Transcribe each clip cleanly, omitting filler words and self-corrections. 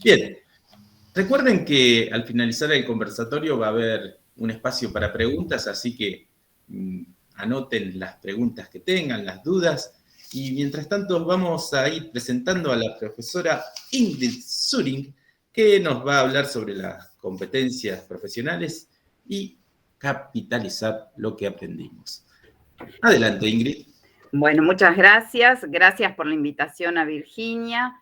Bien, recuerden que al finalizar el conversatorio va a haber un espacio para preguntas, así que anoten las preguntas que tengan, las dudas, y mientras tanto vamos a ir presentando a la profesora Ingrid Suring, que nos va a hablar sobre las competencias profesionales y capitalizar lo que aprendimos. Adelante, Ingrid. Bueno, muchas gracias. Gracias por la invitación a Virginia.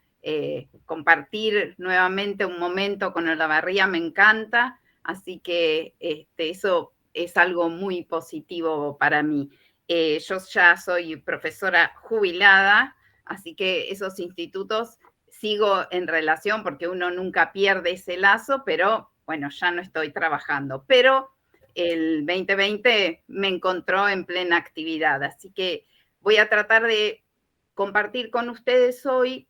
Compartir nuevamente un momento con Olavarría me encanta, así que eso es algo muy positivo para mí. Yo ya soy profesora jubilada, así que esos institutos sigo en relación porque uno nunca pierde ese lazo, pero bueno, ya no estoy trabajando. Pero el 2020 me encontró en plena actividad, así que voy a tratar de compartir con ustedes hoy,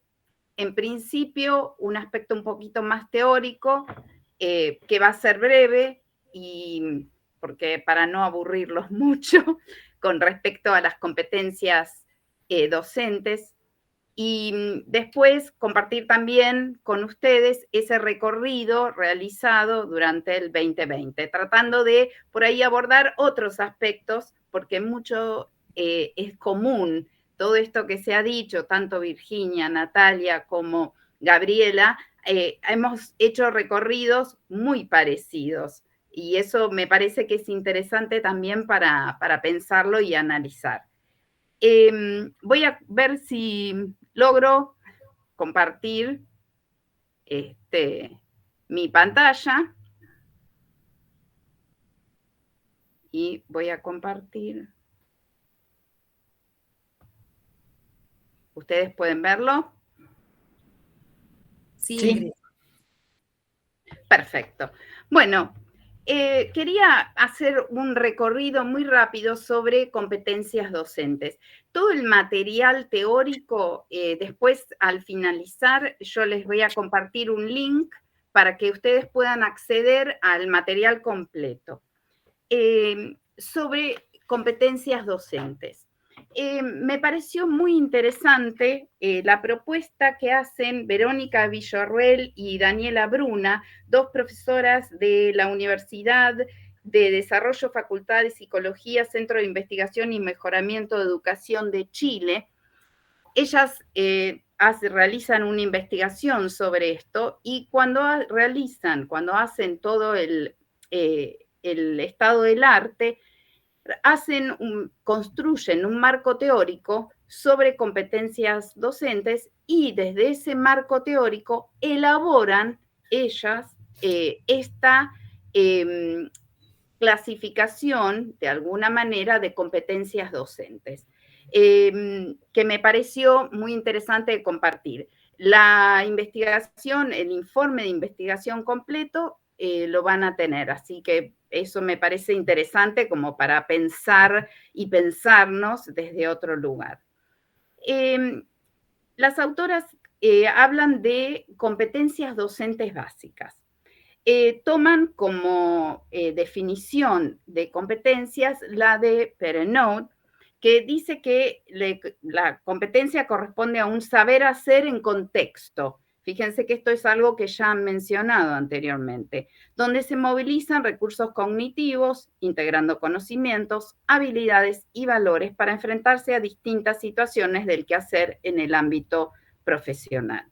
en principio, un aspecto un poquito más teórico, que va a ser breve, y porque para no aburrirlos mucho, con respecto a las competencias docentes, y después compartir también con ustedes ese recorrido realizado durante el 2020, tratando de por ahí abordar otros aspectos, porque mucho es común todo esto que se ha dicho, tanto Virginia, Natalia como Gabriela, hemos hecho recorridos muy parecidos, y eso me parece que es interesante también para pensarlo y analizar. Voy a ver si logro compartir mi pantalla y voy a compartir. ¿Ustedes pueden verlo? Sí. Perfecto. Bueno, quería hacer un recorrido muy rápido sobre competencias docentes. Todo el material teórico, después al finalizar, yo les voy a compartir un link para que ustedes puedan acceder al material completo. Sobre competencias docentes. Me pareció muy interesante la propuesta que hacen Verónica Villarruel y Daniela Bruna, dos profesoras de la Universidad de Desarrollo, Facultad de Psicología, Centro de Investigación y Mejoramiento de Educación de Chile. Ellas realizan una investigación sobre esto, y cuando hacen todo el estado del arte, construyen un marco teórico sobre competencias docentes, y desde ese marco teórico elaboran ellas esta clasificación, de alguna manera, de competencias docentes, que me pareció muy interesante de compartir. La investigación, el informe de investigación completo, lo van a tener, así que eso me parece interesante como para pensar y pensarnos desde otro lugar. Las autoras hablan de competencias docentes básicas. Toman como definición de competencias la de Perenoud, que dice que la competencia corresponde a un saber hacer en contexto. Fíjense que esto es algo que ya han mencionado anteriormente, donde se movilizan recursos cognitivos, integrando conocimientos, habilidades y valores para enfrentarse a distintas situaciones del quehacer en el ámbito profesional.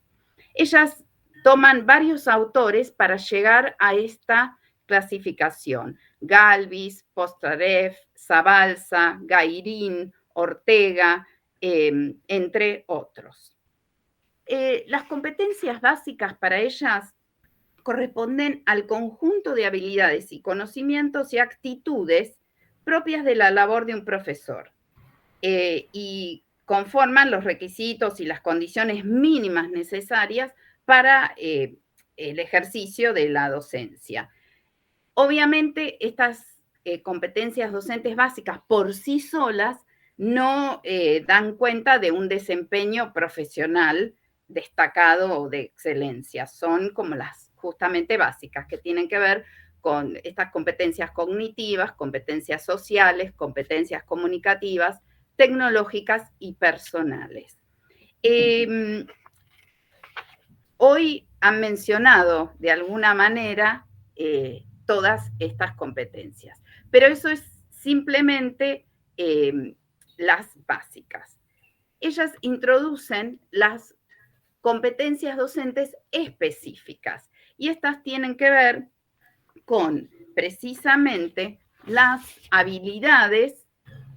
Ellas toman varios autores para llegar a esta clasificación: Galvis, Postarev, Zabalza, Gairín, Ortega, entre otros. Las competencias básicas para ellas corresponden al conjunto de habilidades y conocimientos y actitudes propias de la labor de un profesor, y conforman los requisitos y las condiciones mínimas necesarias para el ejercicio de la docencia. Obviamente, estas competencias docentes básicas por sí solas no dan cuenta de un desempeño profesional destacado o de excelencia. Son como las justamente básicas, que tienen que ver con estas competencias cognitivas, competencias sociales, competencias comunicativas, tecnológicas y personales. hoy han mencionado de alguna manera todas estas competencias, pero eso es simplemente las básicas. Ellas introducen las competencias docentes específicas y estas tienen que ver con precisamente las habilidades,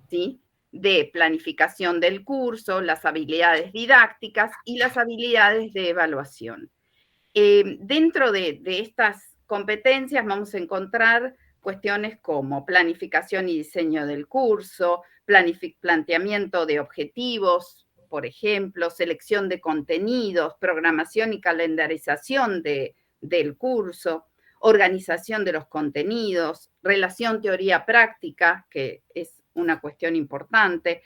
¿sí?, de planificación del curso, las habilidades didácticas y las habilidades de evaluación. Dentro de estas competencias vamos a encontrar cuestiones como planificación y diseño del curso, planteamiento de objetivos, por ejemplo, selección de contenidos, programación y calendarización del curso, organización de los contenidos, relación teoría-práctica, que es una cuestión importante,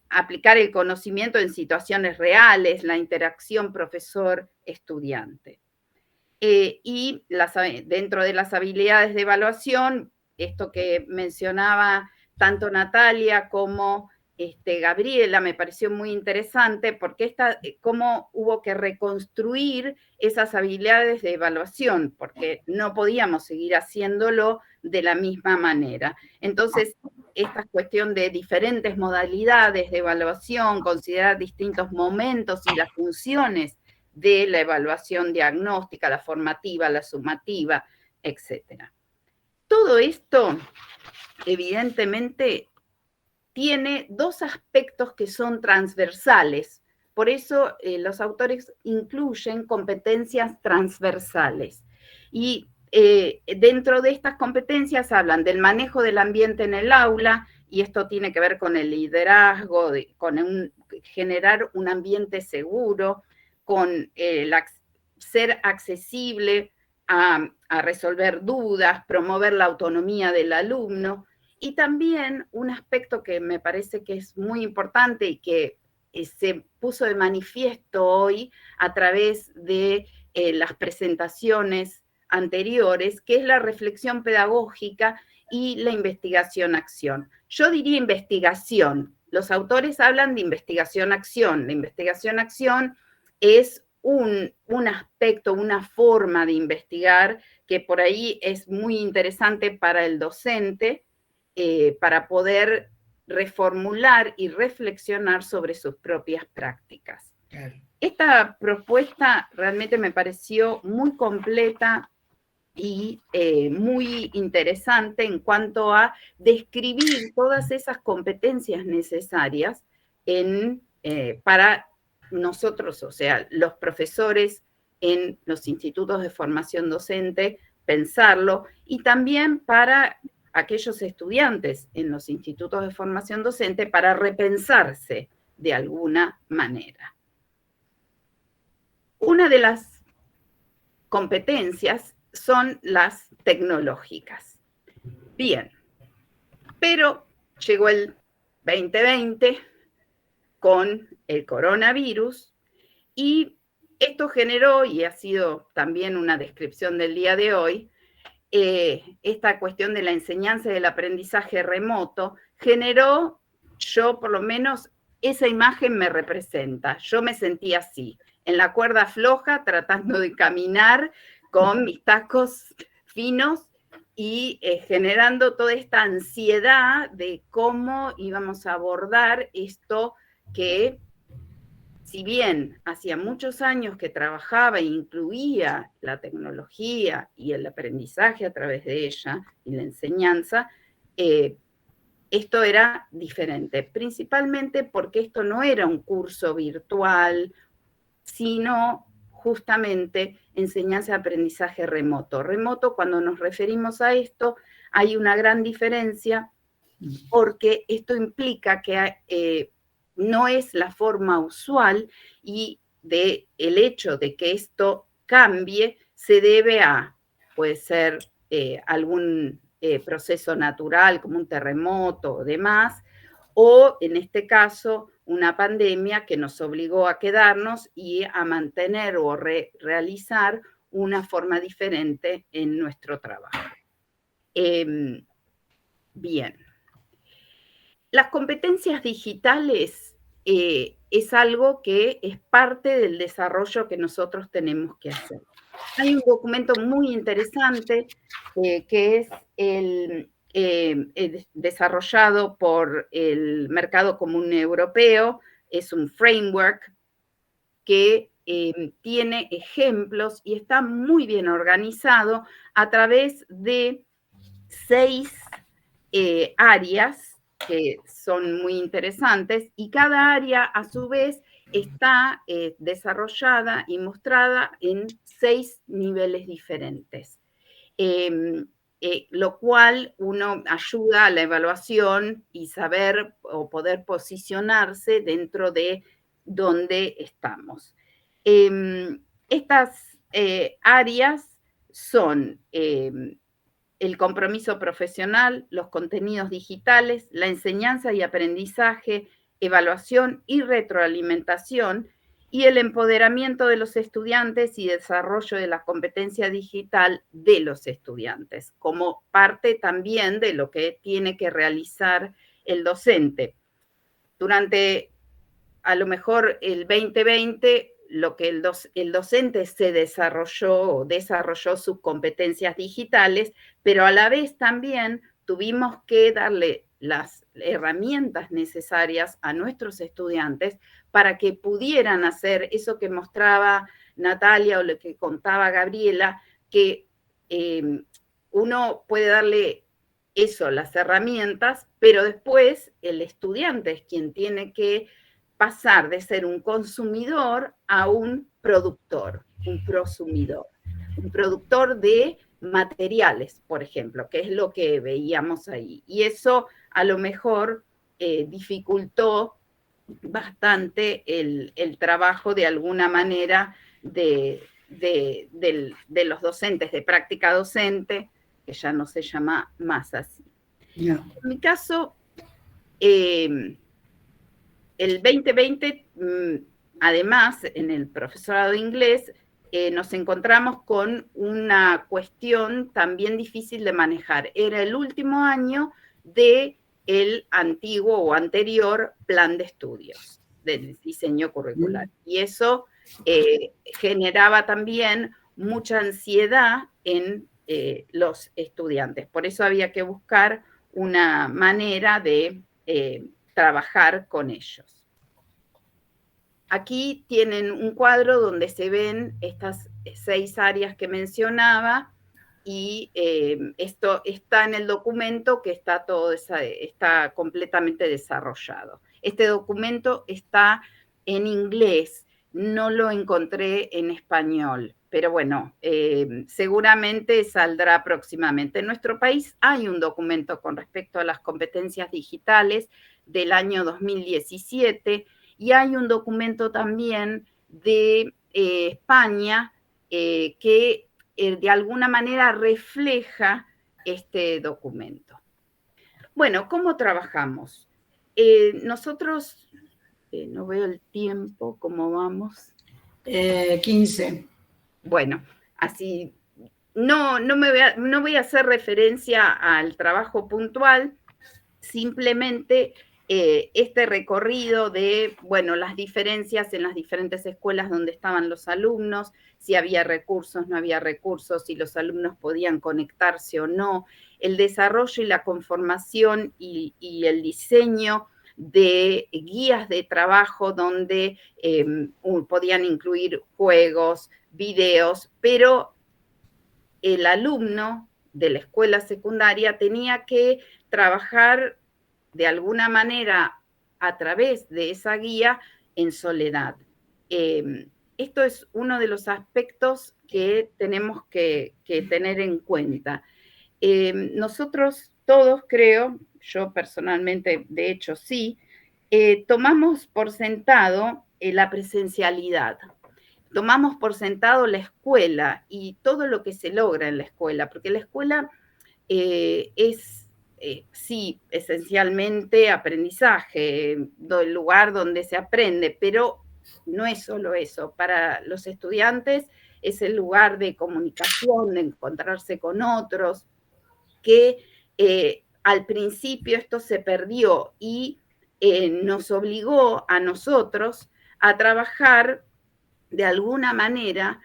aplicar el conocimiento en situaciones reales, la interacción profesor-estudiante. Y dentro de las habilidades de evaluación, esto que mencionaba tanto Natalia como Gabriela, me pareció muy interesante porque cómo hubo que reconstruir esas habilidades de evaluación, porque no podíamos seguir haciéndolo de la misma manera. Entonces, esta cuestión de diferentes modalidades de evaluación, considerar distintos momentos y las funciones de la evaluación diagnóstica, la formativa, la sumativa, etc. Todo esto, evidentemente, tiene dos aspectos que son transversales. Por eso los autores incluyen competencias transversales. Y dentro de estas competencias hablan del manejo del ambiente en el aula, y esto tiene que ver con el liderazgo, con generar un ambiente seguro, con ser accesible a resolver dudas, promover la autonomía del alumno, y también un aspecto que me parece que es muy importante y que se puso de manifiesto hoy a través de las presentaciones anteriores, que es la reflexión pedagógica y la investigación-acción. Yo diría investigación. Los autores hablan de investigación-acción. La investigación-acción es un aspecto, una forma de investigar que por ahí es muy interesante para el docente, para poder reformular y reflexionar sobre sus propias prácticas. Claro. Esta propuesta realmente me pareció muy completa y muy interesante en cuanto a describir todas esas competencias necesarias para nosotros, o sea, los profesores en los institutos de formación docente, pensarlo, y también para aquellos estudiantes en los institutos de formación docente para repensarse de alguna manera. Una de las competencias son las tecnológicas. Bien, pero llegó el 2020 con el coronavirus y esto generó, y ha sido también una descripción del día de hoy, esta cuestión de la enseñanza y del aprendizaje remoto generó, yo por lo menos, esa imagen me representa. Yo me sentí así, en la cuerda floja, tratando de caminar con mis tacos finos y generando toda esta ansiedad de cómo íbamos a abordar esto que, si bien hacía muchos años que trabajaba e incluía la tecnología y el aprendizaje a través de ella y la enseñanza, esto era diferente, principalmente porque esto no era un curso virtual, sino justamente enseñanza y aprendizaje remoto. Remoto, cuando nos referimos a esto, hay una gran diferencia porque esto implica que no es la forma usual y el hecho de que esto cambie se debe a, puede ser algún proceso natural como un terremoto o demás, o en este caso una pandemia que nos obligó a quedarnos y a mantener o realizar una forma diferente en nuestro trabajo. Bien. Las competencias digitales es algo que es parte del desarrollo que nosotros tenemos que hacer. Hay un documento muy interesante que es desarrollado por el Mercado Común Europeo, es un framework que tiene ejemplos y está muy bien organizado a través de 6 áreas que son muy interesantes y cada área a su vez está desarrollada y mostrada en 6 niveles diferentes. Lo cual uno ayuda a la evaluación y saber o poder posicionarse dentro de donde estamos. Estas áreas son el compromiso profesional, los contenidos digitales, la enseñanza y aprendizaje, evaluación y retroalimentación, y el empoderamiento de los estudiantes y desarrollo de la competencia digital de los estudiantes, como parte también de lo que tiene que realizar el docente. Durante a lo mejor el 2020, lo que el docente se desarrolló sus competencias digitales, pero a la vez también tuvimos que darle las herramientas necesarias a nuestros estudiantes para que pudieran hacer eso que mostraba Natalia o lo que contaba Gabriela, que uno puede darle eso, las herramientas, pero después el estudiante es quien tiene que pasar de ser un consumidor a un productor, un prosumidor, un productor de materiales, por ejemplo, que es lo que veíamos ahí. Y eso a lo mejor dificultó bastante el trabajo de alguna manera de los docentes de práctica docente, que ya no se llama más así. Yeah. En mi caso, el 2020, además, en el profesorado de inglés, nos encontramos con una cuestión también difícil de manejar. Era el último año del antiguo o anterior plan de estudios del diseño curricular. Y eso generaba también mucha ansiedad en los estudiantes. Por eso había que buscar una manera de trabajar con ellos. Aquí tienen un cuadro donde se ven estas 6 áreas que mencionaba y esto está en el documento que está completamente desarrollado. Este documento está en inglés, no lo encontré en español, pero bueno, seguramente saldrá próximamente. En nuestro país hay un documento con respecto a las competencias digitales del año 2017 y hay un documento también de España que de alguna manera refleja este documento. Bueno, ¿cómo trabajamos? Nosotros, no veo el tiempo, ¿cómo vamos? 15. Bueno, así, no voy a hacer referencia al trabajo puntual, simplemente este recorrido de, bueno, las diferencias en las diferentes escuelas donde estaban los alumnos, si había recursos, no había recursos, si los alumnos podían conectarse o no, el desarrollo y la conformación y el diseño de guías de trabajo donde podían incluir juegos, videos, pero el alumno de la escuela secundaria tenía que trabajar de alguna manera a través de esa guía en soledad. Esto es uno de los aspectos que tenemos que tener en cuenta. Nosotros todos, creo, yo personalmente, de hecho sí, tomamos por sentado la presencialidad. Tomamos por sentado la escuela y todo lo que se logra en la escuela, porque la escuela es sí, esencialmente aprendizaje, el lugar donde se aprende, pero no es solo eso. Para los estudiantes es el lugar de comunicación, de encontrarse con otros, que al principio esto se perdió y nos obligó a nosotros a trabajar de alguna manera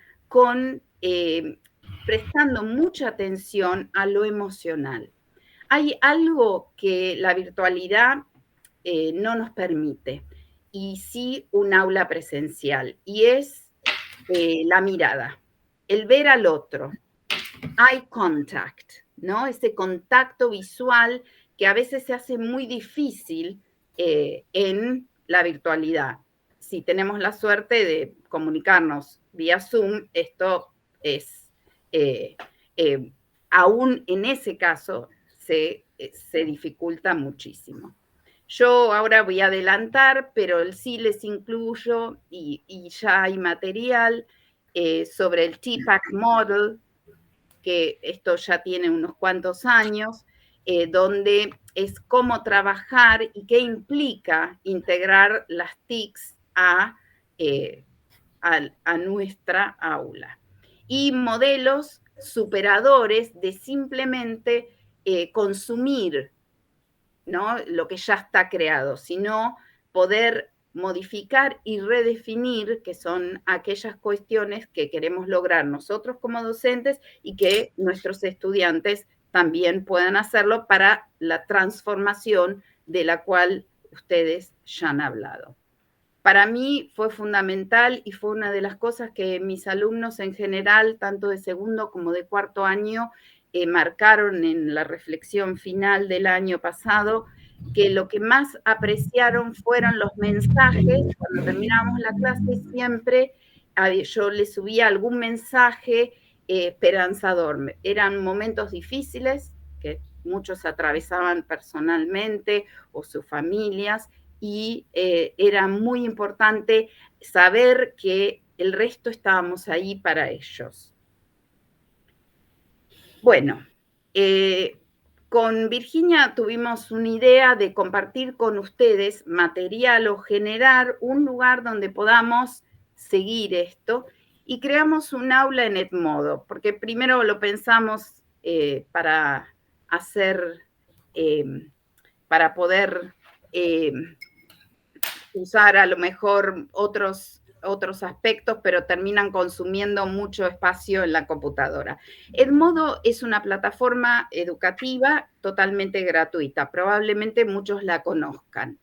prestando mucha atención a lo emocional. Hay algo que la virtualidad no nos permite, y sí un aula presencial, y es la mirada, el ver al otro, eye contact, ¿no? Ese contacto visual que a veces se hace muy difícil en la virtualidad. Si tenemos la suerte de comunicarnos vía Zoom, esto es, aún en ese caso, se dificulta muchísimo. Yo ahora voy a adelantar, pero sí les incluyo, y ya hay material sobre el TPACK Model, que esto ya tiene unos cuantos años, donde es cómo trabajar y qué implica integrar las TICs a nuestra aula. Y modelos superadores de simplemente consumir, ¿no?, lo que ya está creado, sino poder modificar y redefinir, que son aquellas cuestiones que queremos lograr nosotros como docentes y que nuestros estudiantes también puedan hacerlo para la transformación de la cual ustedes ya han hablado. Para mí fue fundamental y fue una de las cosas que mis alumnos en general, tanto de segundo como de cuarto año, marcaron en la reflexión final del año pasado, que lo que más apreciaron fueron los mensajes. Cuando terminábamos la clase siempre yo les subía algún mensaje esperanzador. Eran momentos difíciles que muchos atravesaban personalmente o sus familias, y era muy importante saber que el resto estábamos ahí para ellos. Bueno, con Virginia tuvimos una idea de compartir con ustedes material o generar un lugar donde podamos seguir esto, y creamos un aula en Edmodo, porque primero lo pensamos para poder usar a lo mejor otros aspectos, pero terminan consumiendo mucho espacio en la computadora. Edmodo es una plataforma educativa totalmente gratuita, probablemente muchos la conozcan.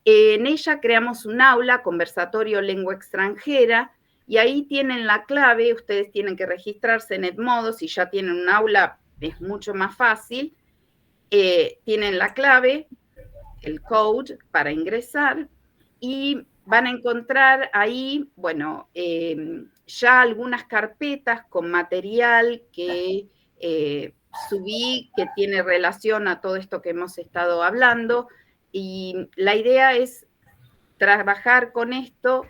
En ella creamos un aula, conversatorio lengua extranjera, y ahí tienen la clave. Ustedes tienen que registrarse en Edmodo. Si ya tienen un aula es mucho más fácil. Tienen la clave, el code para ingresar, y van a encontrar ahí, bueno, ya algunas carpetas con material que subí, que tiene relación a todo esto que hemos estado hablando, y la idea es trabajar con esto,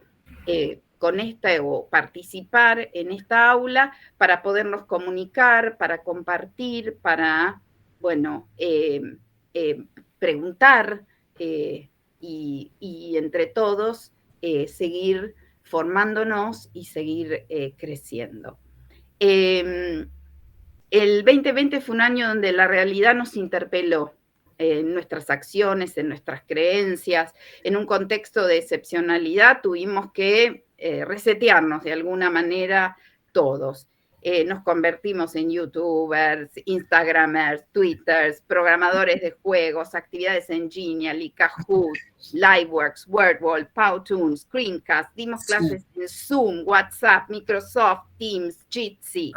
o participar en esta aula para podernos comunicar, para compartir, para, bueno, preguntar, y entre todos seguir formándonos y seguir creciendo. El 2020 fue un año donde la realidad nos interpeló en nuestras acciones, en nuestras creencias. En un contexto de excepcionalidad tuvimos que resetearnos de alguna manera todos. Nos convertimos en youtubers, instagramers, twitters, programadores de juegos, actividades en Genially, Kahoot, Liveworks, WordWall, Powtoon, Screencast, dimos clases en Zoom, WhatsApp, Microsoft Teams, Jitsi.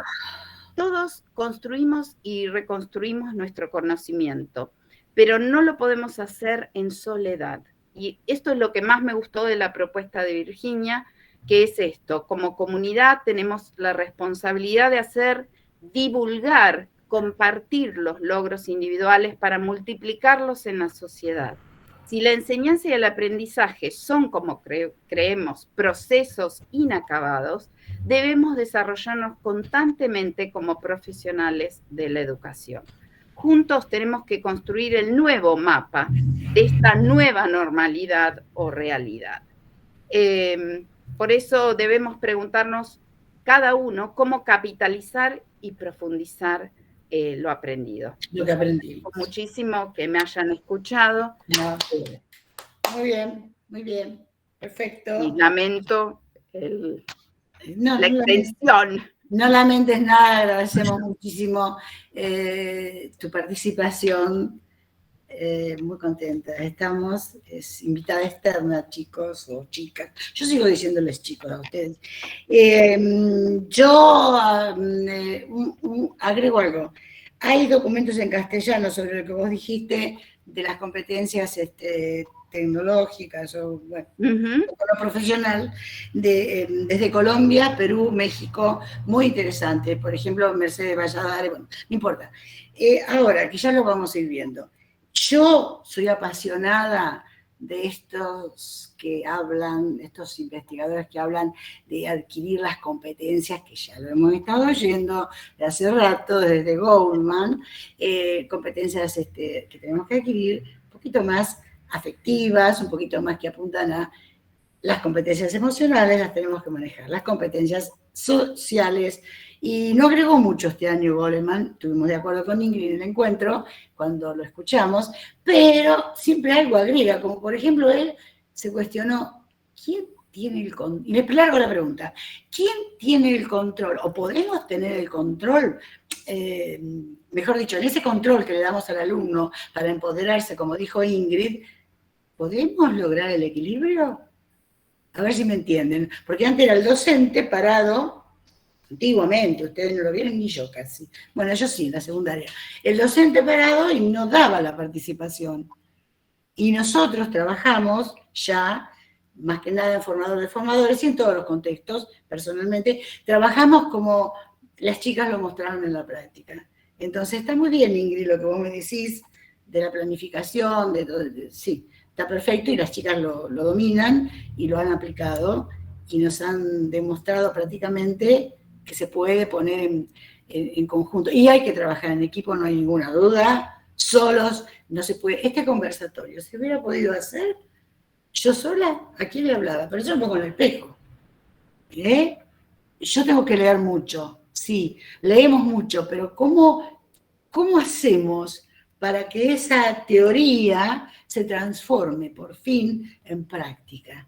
Todos construimos y reconstruimos nuestro conocimiento, pero no lo podemos hacer en soledad. Y esto es lo que más me gustó de la propuesta de Virginia, que es esto: como comunidad tenemos la responsabilidad de divulgar, compartir los logros individuales para multiplicarlos en la sociedad. Si la enseñanza y el aprendizaje son, como creemos, procesos inacabados, debemos desarrollarnos constantemente como profesionales de la educación. Juntos tenemos que construir el nuevo mapa de esta nueva normalidad o realidad. Por eso debemos preguntarnos cada uno cómo capitalizar y profundizar lo aprendido. Lo que aprendimos. Muchísimo que me hayan escuchado. No. muy bien. Perfecto. Y lamento No, la extensión. No lamentes nada, agradecemos muchísimo tu participación. Muy contenta. Estamos, es invitada externa, chicos o chicas. Yo sigo diciéndoles chicos a ustedes. Yo agrego algo. Hay documentos en castellano sobre lo que vos dijiste de las competencias tecnológicas o bueno, lo profesional desde Colombia, Perú, México, muy interesante. Por ejemplo, Mercedes Valladares, bueno, no importa. Ahora, que ya lo vamos a ir viendo. Yo soy apasionada de estos que hablan, estos investigadores que hablan de adquirir las competencias, que ya lo hemos estado oyendo de hace rato, desde Goldman, competencias que tenemos que adquirir un poquito más afectivas, un poquito más que apuntan a las competencias emocionales, las tenemos que manejar, las competencias sociales. Y no agregó mucho este año Goleman, estuvimos de acuerdo con Ingrid en el encuentro, cuando lo escuchamos, pero siempre algo agrega, como por ejemplo él se cuestionó, ¿quién tiene el control? Y le largo la pregunta, ¿quién tiene el control? ¿O podemos tener el control? Mejor dicho, en ese control que le damos al alumno para empoderarse, como dijo Ingrid, ¿podemos lograr el equilibrio? A ver si me entienden, porque antes era el docente parado. Antiguamente, ustedes no lo vieron ni yo casi. Bueno, yo sí, en la secundaria. El docente parado y no daba la participación. Y nosotros trabajamos ya, más que nada en formadores de formadores y en todos los contextos, personalmente, trabajamos como las chicas lo mostraron en la práctica. Entonces está muy bien, Ingrid, lo que vos me decís de la planificación, de todo, sí, está perfecto y las chicas lo dominan y lo han aplicado y nos han demostrado prácticamente que se puede poner en conjunto. Y hay que trabajar en equipo, no hay ninguna duda. Solos no se puede. Este conversatorio, ¿se hubiera podido hacer yo sola? ¿A quién le hablaba? Pero yo me pongo en el espejo. Yo tengo que leer mucho. Sí, leemos mucho, pero ¿cómo hacemos para que esa teoría se transforme por fin en práctica?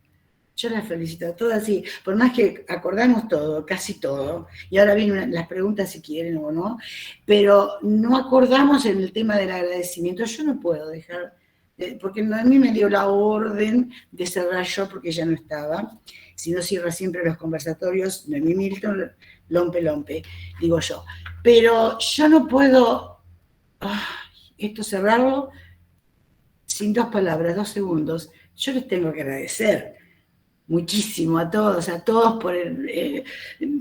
Yo las felicito a todas y por más que acordamos todo, casi todo, y ahora vienen las preguntas si quieren o no, pero no acordamos en el tema del agradecimiento. Yo no puedo dejar, porque a mí me dio la orden de cerrar yo porque ya no estaba, si no cierra siempre los conversatorios, Noemí Milton, lompe, digo yo. Pero yo no puedo esto cerrarlo sin 2 palabras, 2 segundos. Yo les tengo que agradecer muchísimo a todos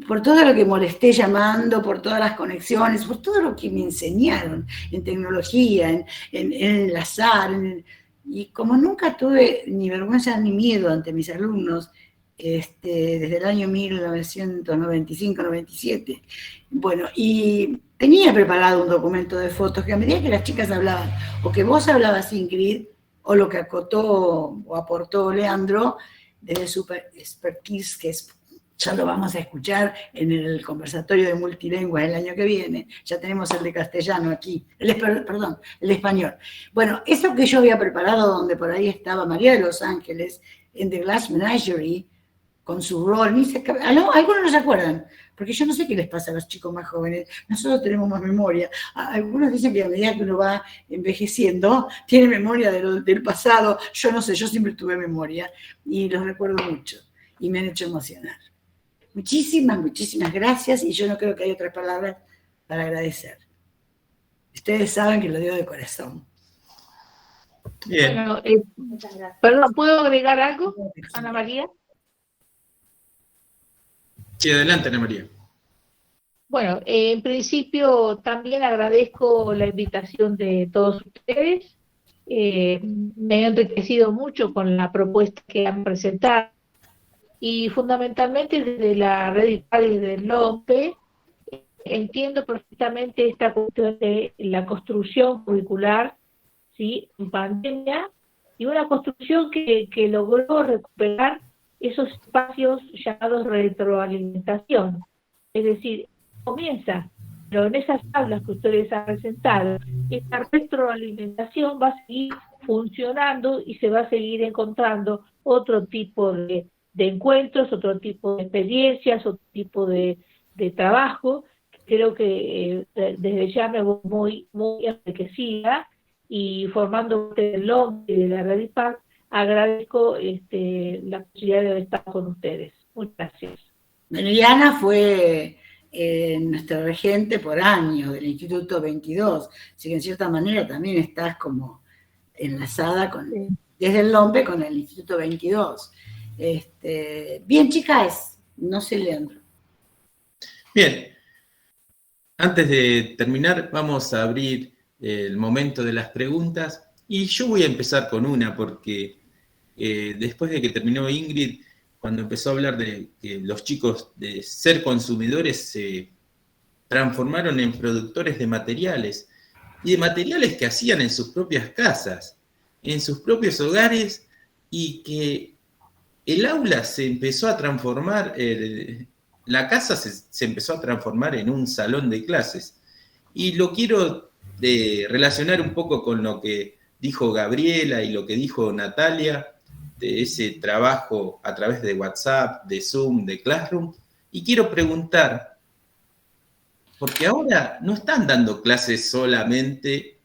por todo lo que molesté llamando, por todas las conexiones, por todo lo que me enseñaron en tecnología, en enlazar, y como nunca tuve ni vergüenza ni miedo ante mis alumnos, desde el año 1995-97, bueno, y tenía preparado un documento de fotos que a medida que las chicas hablaban, o que vos hablabas, Ingrid, o lo que acotó o aportó Leandro, desde su expertise, que ya lo vamos a escuchar en el conversatorio de multilingües el año que viene, ya tenemos el de castellano aquí, el de español. Bueno, eso que yo había preparado, donde por ahí estaba María de los Ángeles, en The Glass Menagerie, con su rol, algunos no se acuerdan, porque yo no sé qué les pasa a los chicos más jóvenes, nosotros tenemos más memoria. Algunos dicen que a medida que uno va envejeciendo, tiene memoria del pasado. Yo no sé, yo siempre tuve memoria y los recuerdo mucho y me han hecho emocionar. Muchísimas gracias y yo no creo que haya otras palabras para agradecer. Ustedes saben que lo digo de corazón. Bien. Bueno, perdón, ¿puedo agregar algo, Ana María? Sí, adelante, Ana María. Bueno, en principio también agradezco la invitación de todos ustedes. Me he enriquecido mucho con la propuesta que han presentado y fundamentalmente desde la red IPADI del LOPE entiendo perfectamente esta cuestión de la construcción curricular, ¿sí?, en pandemia, y una construcción que logró recuperar esos espacios llamados retroalimentación. Es decir, comienza, pero en esas tablas que ustedes han presentado, esta retroalimentación va a seguir funcionando y se va a seguir encontrando otro tipo de encuentros, otro tipo de experiencias, otro tipo de trabajo. Creo que desde ya me voy muy, muy enriquecida, y formando parte del LOM y de la Red IPAC, agradezco la posibilidad de estar con ustedes. Muchas gracias. Bueno, y Ana fue nuestra regente por años del Instituto 22, así que en cierta manera también estás como enlazada desde el LOMBE con el Instituto 22. Bien, chicas, no sé, Leandro. Bien, antes de terminar, vamos a abrir el momento de las preguntas, y yo voy a empezar con una, porque después de que terminó Ingrid, cuando empezó a hablar de que los chicos de ser consumidores se transformaron en productores de materiales, y de materiales que hacían en sus propias casas, en sus propios hogares, y que el aula se empezó a transformar, la casa se empezó a transformar en un salón de clases. Y lo quiero relacionar un poco con lo que dijo Gabriela y lo que dijo Natalia, de ese trabajo a través de WhatsApp, de Zoom, de Classroom. Y quiero preguntar, porque ahora no están dando clases solamente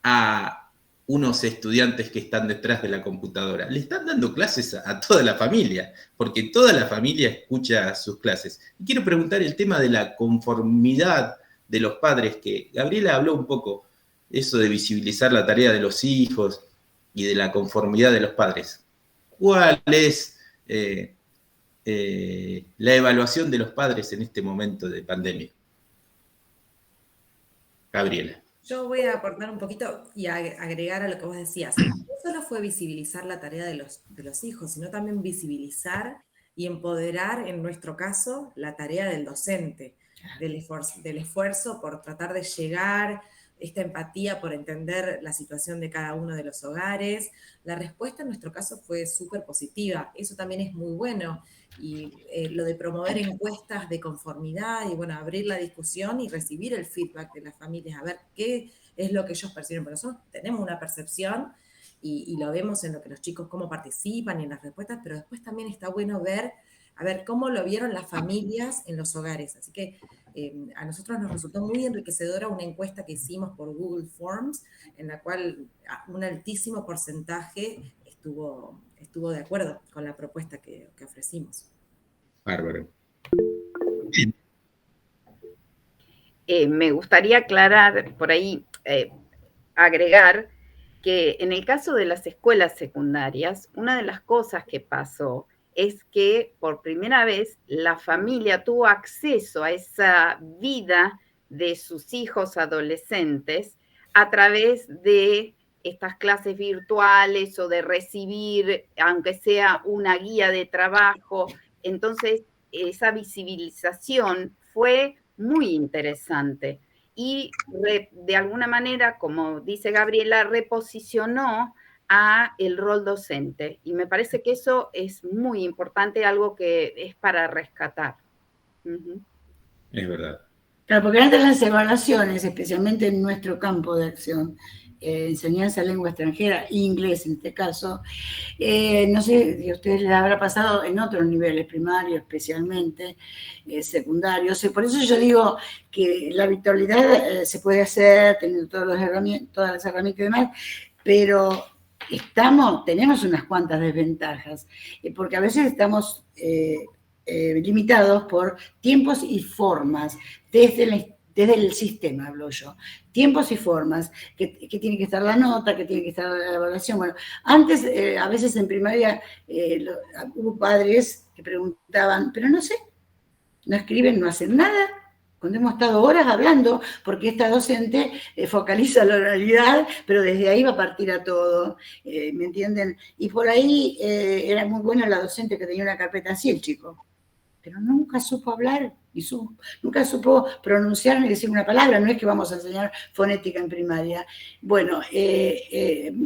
a unos estudiantes que están detrás de la computadora, le están dando clases a toda la familia, porque toda la familia escucha sus clases. Y quiero preguntar el tema de la conformidad de los padres, que Gabriela habló un poco, eso de visibilizar la tarea de los hijos y de la conformidad de los padres. ¿Cuál es la evaluación de los padres en este momento de pandemia? Gabriela. Yo voy a aportar un poquito y agregar a lo que vos decías. No solo fue visibilizar la tarea de los hijos, sino también visibilizar y empoderar, en nuestro caso, la tarea del docente, del esfuerzo por tratar de llegar, esta empatía por entender la situación de cada uno de los hogares. La respuesta en nuestro caso fue súper positiva, eso también es muy bueno. Y lo de promover encuestas de conformidad y, bueno, abrir la discusión y recibir el feedback de las familias, a ver qué es lo que ellos perciben. Porque nosotros tenemos una percepción y lo vemos en lo que los chicos, cómo participan y en las respuestas, pero después también está bueno ver, a ver cómo lo vieron las familias en los hogares. Así que a nosotros nos resultó muy enriquecedora una encuesta que hicimos por Google Forms, en la cual un altísimo porcentaje estuvo de acuerdo con la propuesta que ofrecimos. Bárbaro. Me gustaría aclarar por ahí, agregar que en el caso de las escuelas secundarias, una de las cosas que pasó es que por primera vez la familia tuvo acceso a esa vida de sus hijos adolescentes a través de estas clases virtuales o de recibir, aunque sea una guía de trabajo. Entonces, esa visibilización fue muy interesante y de alguna manera, como dice Gabriela, reposicionó a el rol docente. Y me parece que eso es muy importante, algo que es para rescatar. Es verdad. Claro, porque antes las evaluaciones, especialmente en nuestro campo de acción, enseñanza de lengua extranjera, inglés en este caso, no sé si a ustedes les habrá pasado en otros niveles, primarios especialmente, secundarios. Por eso yo digo que la virtualidad se puede hacer teniendo todas las herramientas y demás, pero tenemos unas cuantas desventajas, porque a veces estamos limitados por tiempos y formas desde el sistema, hablo yo. Tiempos y formas, que tiene que estar la nota, que tiene que estar la evaluación. Bueno, antes, a veces en primaria, hubo padres que preguntaban, pero no sé, no escriben, no hacen nada. Cuando hemos estado horas hablando, porque esta docente focaliza la oralidad, pero desde ahí va a partir a todo, ¿me entienden? Y por ahí era muy buena la docente que tenía una carpeta así, el chico, pero nunca supo hablar, nunca supo pronunciar ni decir una palabra. No es que vamos a enseñar fonética en primaria. Bueno,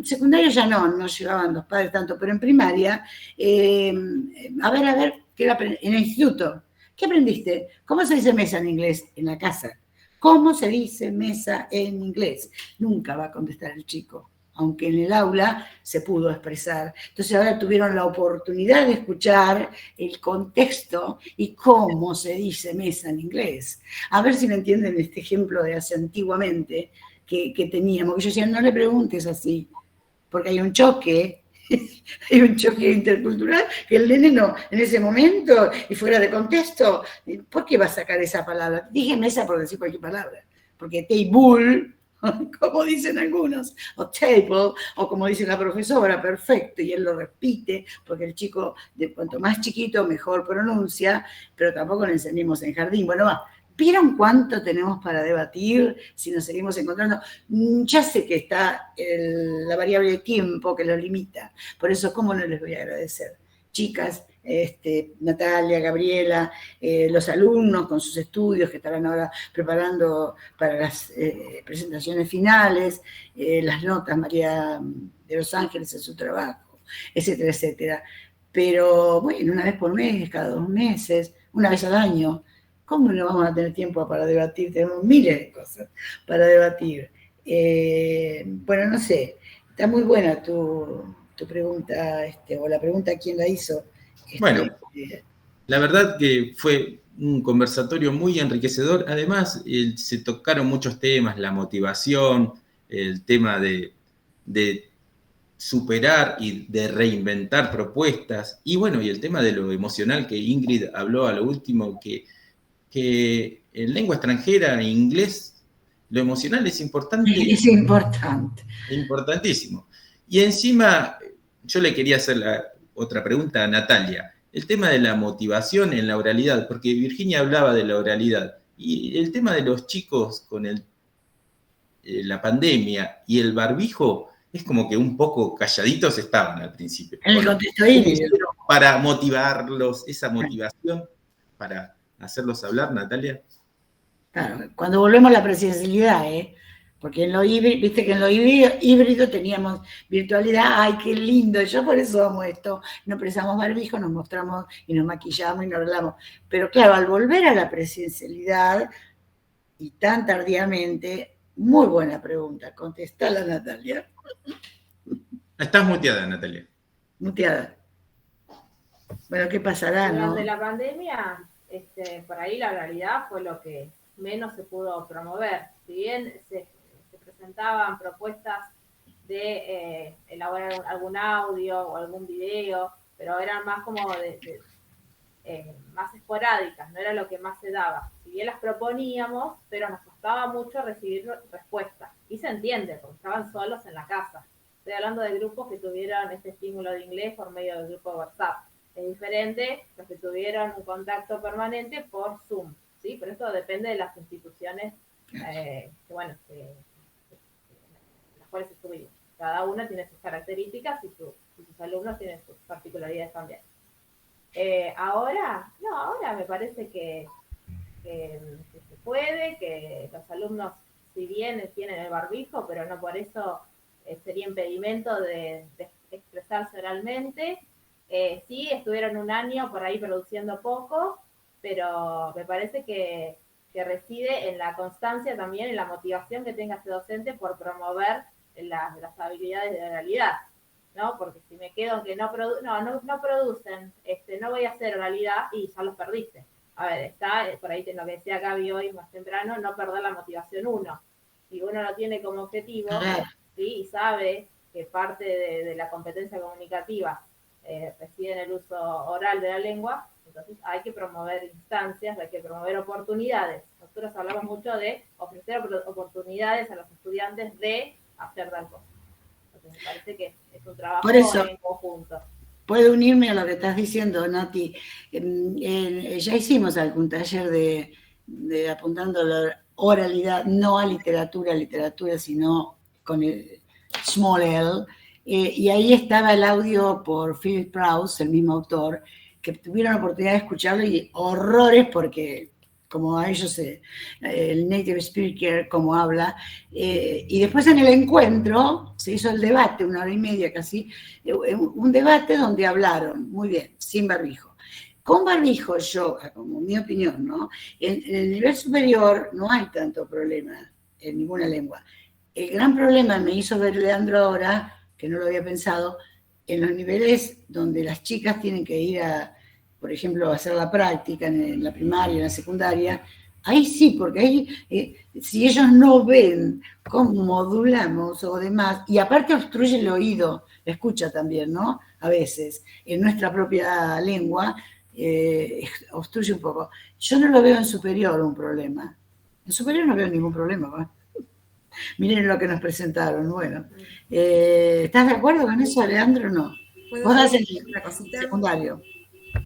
secundaria ya no llegaban los padres tanto, pero en primaria, a ver, en el instituto, ¿qué aprendiste? ¿Cómo se dice mesa en inglés en la casa? ¿Cómo se dice mesa en inglés? Nunca va a contestar el chico. aunque en el aula se pudo expresar. Entonces ahora tuvieron la oportunidad de escuchar el contexto y cómo se dice mesa en inglés. A ver si me entienden este ejemplo de hace antiguamente que teníamos. Que yo decía, no le preguntes así, porque hay un choque intercultural, que el nene no, en ese momento, y fuera de contexto, ¿por qué va a sacar esa palabra? Dije mesa por decir cualquier palabra, porque table, como dicen algunos, o table, o como dice la profesora, perfecto, y él lo repite, porque el chico, de cuanto más chiquito, mejor pronuncia, pero tampoco le enseñamos en jardín. Bueno, va. ¿Vieron cuánto tenemos para debatir si nos seguimos encontrando? Ya sé que está la variable de tiempo que lo limita, por eso, ¿cómo no les voy a agradecer? Chicas, Natalia, Gabriela, los alumnos con sus estudios que estarán ahora preparando para las presentaciones finales, las notas, María de Los Ángeles en su trabajo, etcétera, etcétera. Pero, bueno, una vez por mes, cada 2 meses, una vez al año. ¿Cómo no vamos a tener tiempo para debatir? Tenemos miles de cosas para debatir. Bueno, no sé, está muy buena tu pregunta, o la pregunta quién la hizo. Bueno, la verdad que fue un conversatorio muy enriquecedor. Además, se tocaron muchos temas, la motivación, el tema de superar y de reinventar propuestas, y bueno, y el tema de lo emocional que Ingrid habló a lo último, que en lengua extranjera, en inglés, lo emocional es importante. Es importante. Importantísimo. Y encima, yo le quería hacer otra pregunta a Natalia. El tema de la motivación en la oralidad, porque Virginia hablaba de la oralidad, y el tema de los chicos con la pandemia y el barbijo, es como que un poco calladitos estaban al principio. En el contexto híbrido. Para motivarlos, esa motivación, para hacerlos hablar, Natalia. Claro, cuando volvemos a la presencialidad, porque en lo híbrido, viste que en lo híbrido teníamos virtualidad, ¡ay, qué lindo! Yo por eso amo esto, no precisamos barbijo, nos mostramos y nos maquillamos y nos hablamos. Pero claro, al volver a la presencialidad, y tan tardíamente, muy buena pregunta, contestala, Natalia. Estás muteada, Natalia. Muteada. Bueno, ¿qué pasará, no? Durante la pandemia, por ahí la realidad fue lo que menos se pudo promover. Si bien se presentaban propuestas de elaborar algún audio o algún video, pero eran más como más esporádicas, no era lo que más se daba. Si bien las proponíamos, pero nos costaba mucho recibir respuestas. Y se entiende, porque estaban solos en la casa. Estoy hablando de grupos que tuvieron este estímulo de inglés por medio del grupo de WhatsApp. Es diferente los que tuvieron un contacto permanente por Zoom, ¿sí? Pero eso depende de las instituciones las cuales estuvimos. Cada una tiene sus características y sus alumnos tienen sus particularidades también. Ahora me parece que se puede, que los alumnos, si bien tienen el barbijo, pero no por eso sería impedimento de expresarse oralmente. Sí, estuvieron un año por ahí produciendo poco, pero me parece que reside en la constancia también, en la motivación que tenga ese docente por promover las habilidades de oralidad, ¿no? Porque si me quedo en que no producen, no voy a hacer oralidad y ya los perdiste. A ver, está por ahí lo que decía Gaby hoy más temprano, no perder la motivación uno. Si uno lo tiene como objetivo, ¿sí? Y sabe que parte de la competencia comunicativa reside en el uso oral de la lengua, entonces hay que promover instancias, hay que promover oportunidades. Nosotros hablamos mucho de ofrecer oportunidades a los estudiantes de hacer tal cosa. Entonces me parece que es un trabajo en conjunto. Puedo unirme a lo que estás diciendo, Nati. Ya hicimos algún taller de apuntando a la oralidad, no a literatura, sino con el small L, y ahí estaba el audio por Philip Prowse, el mismo autor, que tuvieron la oportunidad de escucharlo y horrores porque como a ellos el native speaker, como habla, y después en el encuentro se hizo el debate, 1 hora y media casi, un debate donde hablaron, muy bien, sin barbijo. Con barbijo, yo, como mi opinión, ¿no? En el nivel superior no hay tanto problema en ninguna lengua. El gran problema me hizo ver Leandro ahora, que no lo había pensado, en los niveles donde las chicas tienen que ir a, por ejemplo, a hacer la práctica en la primaria, en la secundaria. Ahí sí, porque ahí, si ellos no ven cómo modulamos o demás, y aparte obstruye el oído, la escucha también, ¿no? A veces, en nuestra propia lengua, obstruye un poco. Yo no lo veo en superior un problema. En superior no veo ningún problema, ¿va? Miren lo que nos presentaron. Bueno, ¿estás de acuerdo con eso, Leandro, o no? Vos das el una cosita secundario.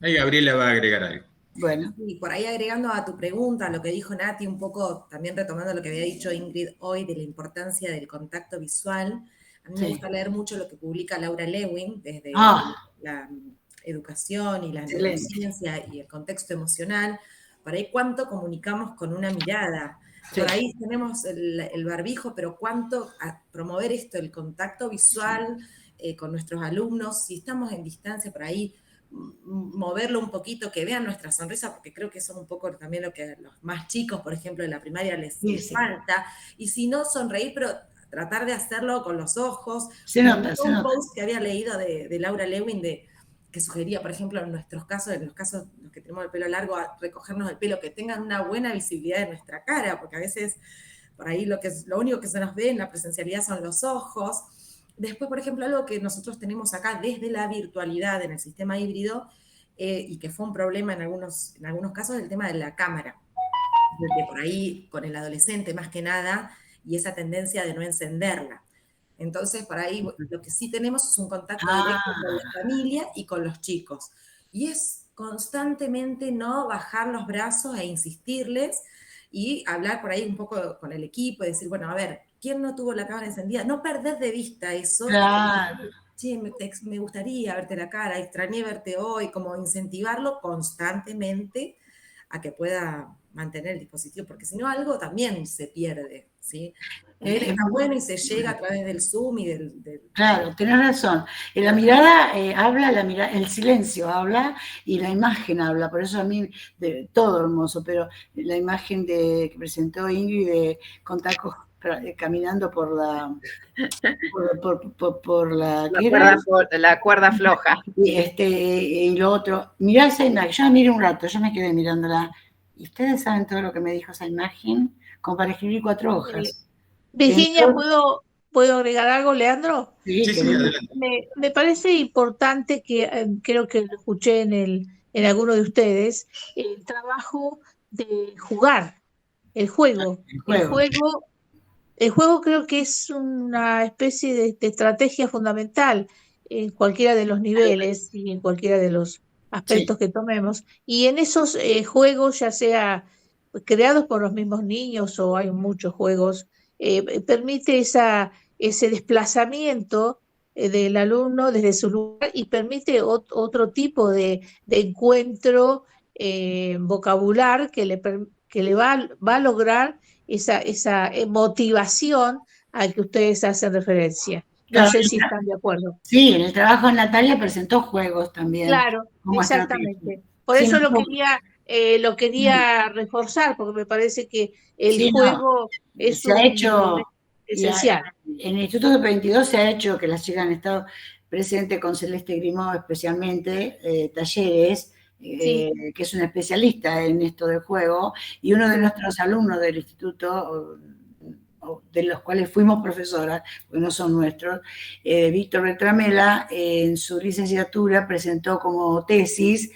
Ahí Gabriela va a agregar algo. Bueno. Y por ahí agregando a tu pregunta, lo que dijo Nati, un poco también retomando lo que había dicho Ingrid hoy de la importancia del contacto visual. A mí me gusta leer mucho lo que publica Laura Lewin desde la educación y la neurociencia y el contexto emocional. Por ahí cuánto comunicamos con una mirada. Sí. Por ahí tenemos el barbijo, pero cuánto a promover esto, el contacto visual con nuestros alumnos, si estamos en distancia por ahí, moverlo un poquito, que vean nuestra sonrisa, porque creo que eso es un poco también lo que a los más chicos, por ejemplo, de la primaria les falta, y si no, sonreír, pero tratar de hacerlo con los ojos. Un post que había leído de Laura Lewin que sugería, por ejemplo, en nuestros casos, los que tenemos el pelo largo, a recogernos el pelo, que tengan una buena visibilidad de nuestra cara, porque a veces por ahí lo único que se nos ve en la presencialidad son los ojos. Después, por ejemplo, algo que nosotros tenemos acá desde la virtualidad en el sistema híbrido, y que fue un problema en algunos casos, el tema de la cámara. Desde por ahí, con el adolescente más que nada, y esa tendencia de no encenderla. Entonces, por ahí lo que sí tenemos es un contacto directo con la familia y con los chicos. Y es constantemente no bajar los brazos e insistirles y hablar por ahí un poco con el equipo y decir, bueno, a ver, ¿quién no tuvo la cámara encendida? No perder de vista eso. Claro. Sí, me gustaría verte la cara, extrañé verte hoy, como incentivarlo constantemente a que pueda mantener el dispositivo, porque si no algo también se pierde, ¿sí? Está bueno y se llega a través del Zoom y del... Claro, tenés razón. La mirada habla, el silencio habla y la imagen habla. Por eso a mí, todo hermoso, pero la imagen que presentó Ingrid de con tacos caminando por la... por la cuerda floja. Y lo otro, mirá esa imagen. Yo la miré un rato, yo me quedé mirándola. ¿Y ustedes saben todo lo que me dijo esa imagen? Como para escribir 4 hojas. Virginia, ¿puedo agregar algo, Leandro? Sí, adelante. Me parece importante que creo que lo escuché en alguno de ustedes, el trabajo de jugar, el juego. El juego creo que es una especie de estrategia fundamental en cualquiera de los niveles y en cualquiera de los aspectos que tomemos. Y en esos juegos, ya sea creados por los mismos niños o hay muchos juegos, permite ese desplazamiento del alumno desde su lugar y permite otro tipo de encuentro vocabular que le va a lograr esa motivación a que ustedes hacen referencia. No sé si están de acuerdo. Sí, en el trabajo de Natalia presentó juegos también. Claro, exactamente. Por eso lo quería reforzar, porque me parece que el juego es esencial. En el Instituto 22 se ha hecho, que las chicas han estado presentes con Celeste Grimaud especialmente, talleres, que es una especialista en esto del juego, y uno de nuestros alumnos del instituto, de los cuales fuimos profesoras, porque no son nuestros, Víctor Retramela, en su licenciatura presentó como tesis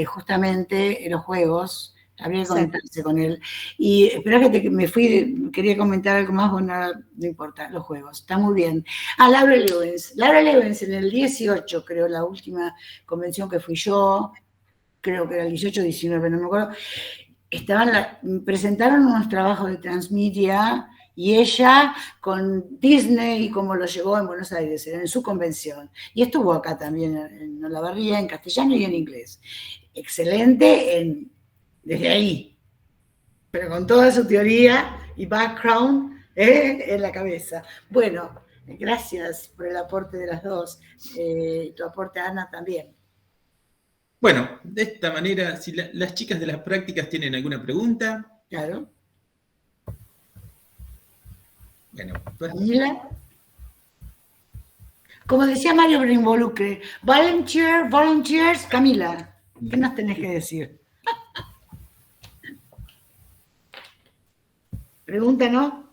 justamente los juegos. Habría que comentarse con él. Y espera que me fui, quería comentar algo más, bueno, no importa, los juegos, está muy bien. Laura Lewins en el 18, creo, la última convención que fui yo, creo que era el 18 o 19, no me acuerdo, presentaron unos trabajos de transmedia y ella con Disney y cómo lo llevó en Buenos Aires, en su convención. Y estuvo acá también en Olavarría, en castellano y en inglés. Excelente desde ahí, pero con toda su teoría y background en la cabeza. Bueno, gracias por el aporte de las dos, tu aporte, Ana, también. Bueno, de esta manera, si las chicas de las prácticas tienen alguna pregunta. Claro. Bueno, Camila. Como decía Mario Brinvolucre, volunteers, Camila, ¿qué nos tenés que decir? Pregunta, ¿no?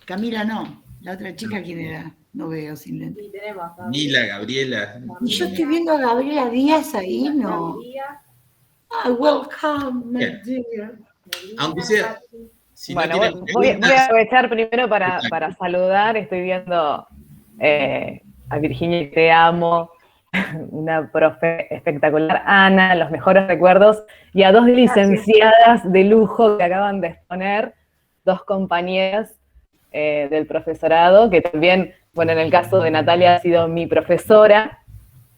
Camila no. La otra chica, ¿quién era? No veo sin lente. Sí, tenemos. Mila, Gabriela. Y yo estoy viendo a Gabriela Díaz ahí, ¿no? Ah, welcome, my Bien. dear. Aunque sea, si Bueno, no tienen voy a preguntas, aprovechar primero para saludar. Estoy viendo a Virginia, y te amo, una profe espectacular, Ana, los mejores recuerdos, y a 2 licenciadas de lujo que acaban de exponer, 2 compañeras del profesorado, que también, bueno, en el caso de Natalia ha sido mi profesora,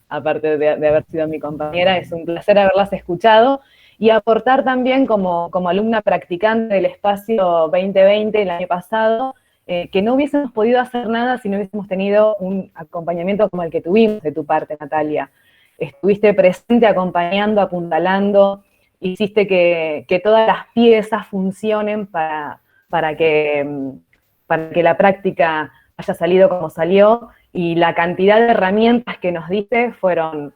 aparte de haber sido mi compañera. Es un placer haberlas escuchado y aportar también como alumna practicante del espacio 2020 el año pasado, que no hubiésemos podido hacer nada si no hubiésemos tenido un acompañamiento como el que tuvimos de tu parte, Natalia. Estuviste presente acompañando, apuntalando, hiciste que todas las piezas funcionen para que la práctica haya salido como salió, y la cantidad de herramientas que nos diste fueron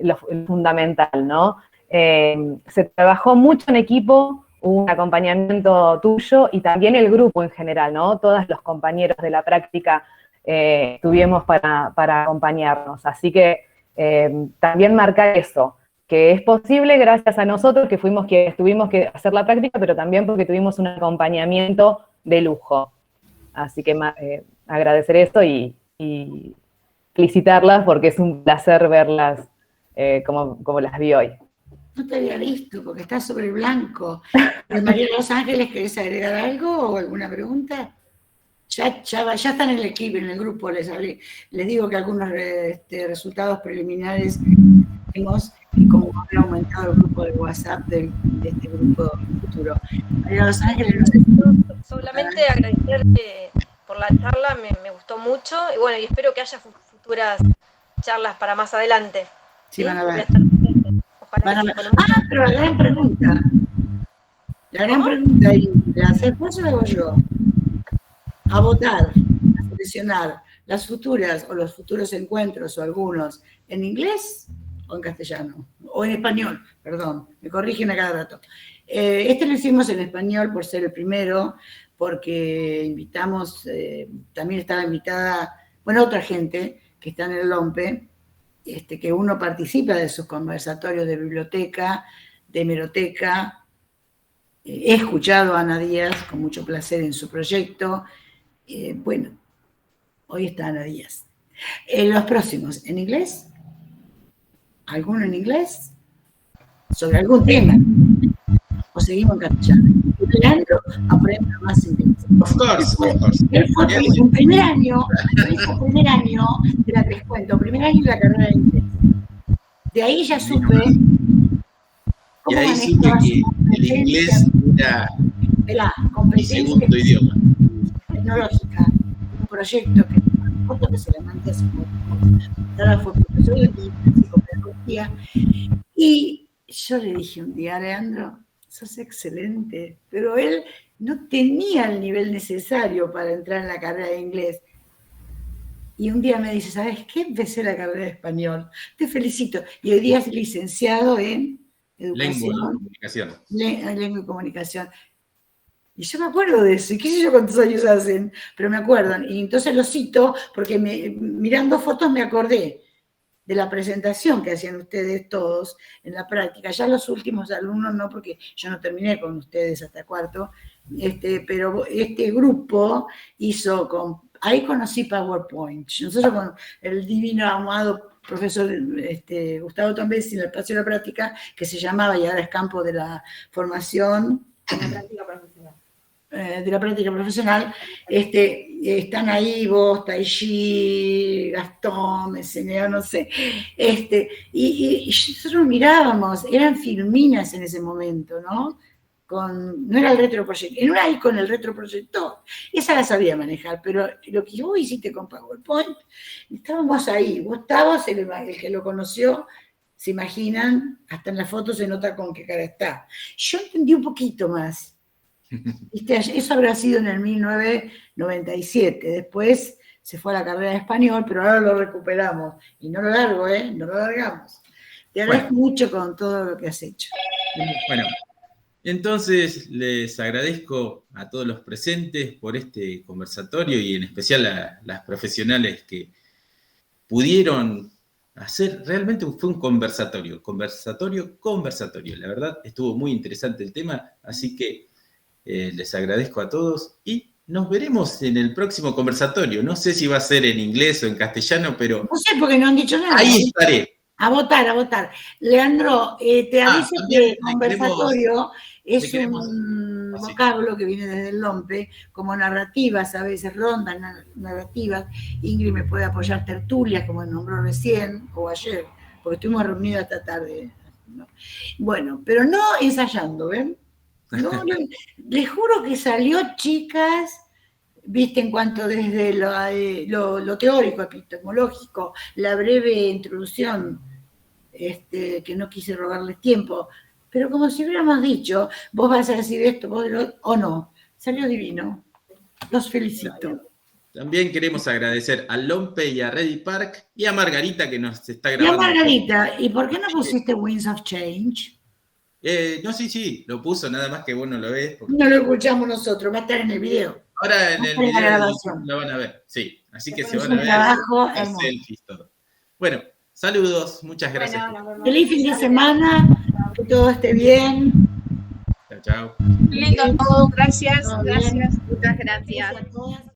lo fundamental, ¿no? Se trabajó mucho en equipo, hubo un acompañamiento tuyo y también el grupo en general, ¿no? Todos los compañeros de la práctica estuvimos para acompañarnos, así que también marcar eso, que es posible gracias a nosotros que fuimos quienes tuvimos que hacer la práctica, pero también porque tuvimos un acompañamiento de lujo. Así que agradecer esto y felicitarlas, porque es un placer verlas como las vi hoy. No te había visto porque estás sobre blanco. María de Los Ángeles, ¿querés agregar algo o alguna pregunta? Ya están en el equipo, en el grupo, les digo que algunos resultados preliminares tenemos, y como ha aumentado el grupo de WhatsApp de este grupo futuro. María de Los Ángeles, no sé. Solamente agradecerle por la charla, me gustó mucho, y bueno, y espero que haya futuras charlas para más adelante. Sí, van a ver. Ojalá que sí, pero la gran pregunta. La gran pregunta, y ¿la hacer vos o la hago yo? A votar, a seleccionar las futuras o los futuros encuentros o algunos en inglés o en castellano, o en español, perdón, me corrigen a cada rato. Este lo hicimos en español por ser el primero, porque invitamos, también estaba invitada, bueno, otra gente que está en el LOMPE, que uno participa de sus conversatorios de biblioteca, de hemeroteca. He escuchado a Ana Díaz con mucho placer en su proyecto. Bueno, hoy está Ana Díaz. Los próximos, ¿en inglés? ¿Alguno en inglés? ¿Sobre algún tema? ¿O seguimos en castellano? Leandro aprende más inglés. Of course. Él fue un primer año de la que les cuento, primer año de la carrera de inglés. De ahí ya supe. Y ahí supe que el inglés era la mi competencia segundo idioma. tecnológica, un proyecto que se le mandé hace poco. Ahora fue profesor de psicopedagogía. Y yo le dije un día, Leandro, sos excelente, pero él no tenía el nivel necesario para entrar en la carrera de inglés. Y un día me dice, ¿sabes qué? Empecé la carrera de español. Te felicito. Y hoy día es licenciado en educación. Lengua y comunicación. Y yo me acuerdo de eso, y qué sé yo cuántos años hacen, pero me acuerdo. Y entonces lo cito porque mirando fotos me acordé de la presentación que hacían ustedes todos en la práctica. Ya los últimos alumnos no, porque yo no terminé con ustedes hasta cuarto, pero este grupo hizo, ahí conocí PowerPoint. Nosotros con el divino amado profesor Gustavo Tombesi en el espacio de la práctica, que se llamaba, y ahora es campo de la formación, de la práctica profesional, están ahí vos, Taiji, Gastón, Meceneo, no sé, y nosotros mirábamos, eran filminas en ese momento, ¿no? No era el retroproyector, en una ahí con el retroproyector, esa la sabía manejar, pero lo que vos hiciste con PowerPoint, estábamos ahí, vos estabas, el que lo conoció, se imaginan, hasta en la foto se nota con qué cara está. Yo entendí un poquito más, ¿Viste? Eso habrá sido en el 1997. Después se fue a la carrera de español, pero ahora lo recuperamos. Y no lo largo, no lo largamos. Te agradezco mucho con todo lo que has hecho. Bueno, entonces les agradezco a todos los presentes por este conversatorio y en especial a las profesionales que pudieron hacer, realmente fue un conversatorio. La verdad, estuvo muy interesante el tema, así que les agradezco a todos y nos veremos en el próximo conversatorio. No sé si va a ser en inglés o en castellano, pero... No sé, porque no han dicho nada. Ahí estaré. A votar. Leandro, te aviso que el conversatorio es un vocablo que viene desde el LOMPE, como narrativas, a veces rondas narrativas. Ingrid me puede apoyar tertulias, como nombró recién, o ayer, porque estuvimos reunidos esta tarde. ¿No? Bueno, pero no ensayando, ¿ven? No, les juro que salió, chicas, viste, en cuanto desde lo teórico, epistemológico, la breve introducción, que no quise robarles tiempo, pero como si hubiéramos dicho, vos vas a decir esto, o no, salió divino. Los felicito. También queremos agradecer a Lompe y a Ready Park y a Margarita que nos está grabando. Y a Margarita, ¿y por qué no pusiste Winds of Change? No, sí, lo puso, nada más que vos no lo ves. Porque... No lo escuchamos nosotros, va a estar en el video. Ahora en el video lo van a ver, sí. Así que se van a ver. Trabajo selfies, todo. Bueno, saludos, muchas gracias. Feliz fin de semana, que todo esté bien. Chao. Lindo todo, gracias. Muchas gracias.